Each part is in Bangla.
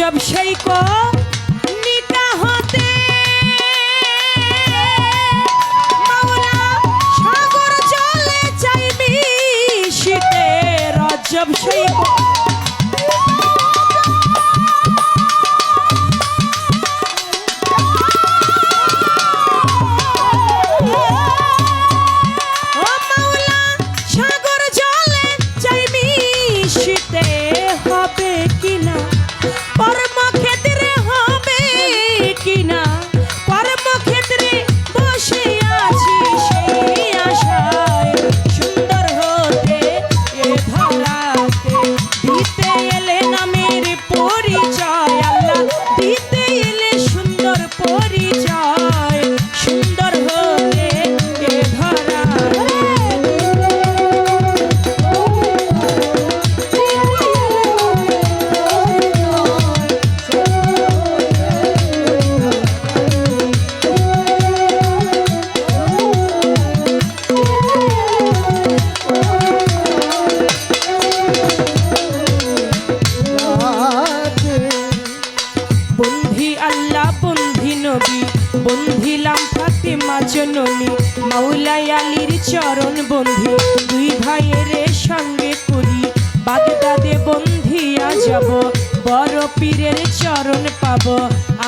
রজব সেই নিটা হতে মাওলা সাগর জলে চাইবি শীতে রজব সেই বন্ধিলাম ফাতেমা জননী মাওলাই আলীর চরণ বন্ধি দুই ভাইয়ের সঙ্গে করি বাগদাদে বন্ধিয়া যাব বড় পীরের চরণ পাব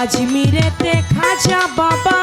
আজমিরেতে খাজা বাবা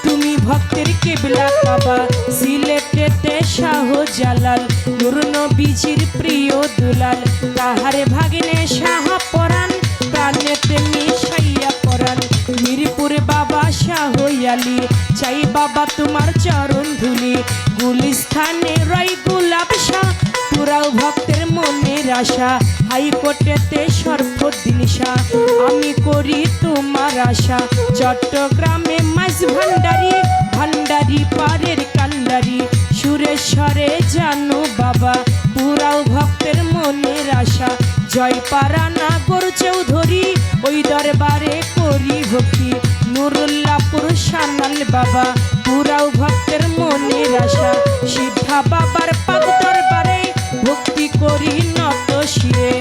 তুমি ভক্তের কেবলা বাবা সিলেটেতে শাহ জালাল নূর নবীজির প্রিয় দুলাল তাহারে ভাগিনে শাহ পরাণ প্রাণেতে মিশাইয়া পরাণ মিরপুরে বাবা শাহ আলী চাই বাবা তোমার চরণ ধুলি গুলিস্থানে রয় গোলাপ শাহ পুরাও ভক্তের মনের আশা হাইকোর্টেতে সর্বদিন শাহ আমি করি তোমার আশা চট্টগ্রামে মাঝ ভান্ডারি ভান্ডারি পারের কান্ডারি সুরেশ্বরে জানো বাবা পুরাও ভক্তের মনের আশা জয়পাড়া নাগর চৌধুরী ওই দরবারে করি ভক্তি নুরুল্লাহপুর সানাল বাবা পুরাও ভক্তের মনের আশা সিদ্ধা বাবার পাক দরবারে ভক্তি করি নত শিরে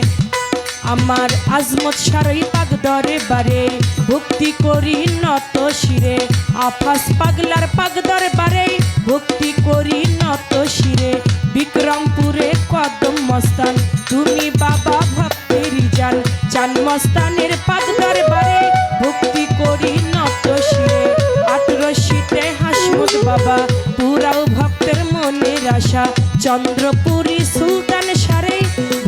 আমার আজমত সারই পাক দরবারে ভক্তি করি নত শিরে আফাস পাগলার পাক দরবারে ভক্তি করি নত শিরে বিক্রমপুরে কদম মস্তান তুমি বাবা ভক্তের জান চান মস্তানের পাক দরবারে ভক্তি করি নত শিরে 18শীতে হাসমুদ বাবা পুরাও ভক্তের মনের আশা চন্দ্রপুরী সুলতান সারে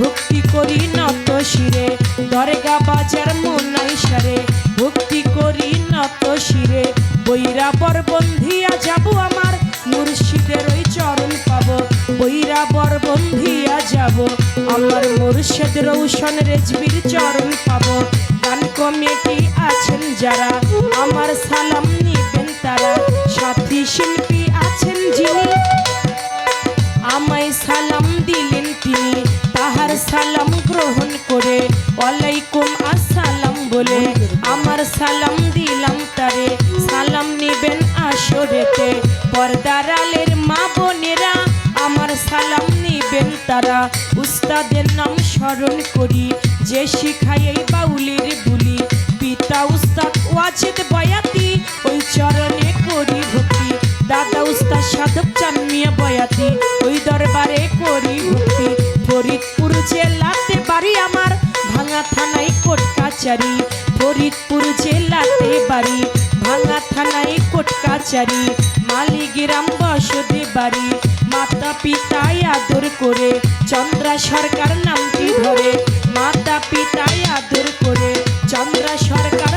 ভক্তি করি নত শিরে দরগা বাজার মোনাই সারে ভক্তি করি নত শিরে বৈরাবর বন্ধিয়া যাব আমার মুর্শিদের ওই চরণ পাব বৈরাবর বন্ধিয়া যাব আমার মুর্শিদ রৌশন রেজবির চরণ পাব গান কমিটি আছেন যারা আমার সালাম নিবেন তারা সাথী শিল্পী আছেন যিনি আমায় সালাম দিলেন তিনি তাহার সালাম গ্রহণ করে ওয়ালাইকুম আসসালাম বলে আমার সালাম দিলাম তারে সালাম নিবেন আসরেতে পর্দার আলের মা বোনেরা আমার সালাম নিবেন তারা উস্তাদের নাম স্মরণ করি যে শিখায় এই বাউলের বুলি পিতা উস্তাদ ওয়াজিদ বয়াতি ওই চরণে করি ভক্তি দাদা উস্তাদ সাধক চান মিয়া বয়াতি ওই দরবারে করি ভক্তি ফরিদপুর জেলাতে বাড়ি আমার ভাঙা থানায় কোট কাচারি ফরিদপুর জেলাতে বাড়ি ভাঙা থানায় কোট কাচারি মালিগ্রাম বসতি বাড়ি মাতা পিতায় আদর করে চন্দ্রা সরকার নামটি ধরে মাতা পিতায় আদর করে চন্দ্রা সরকার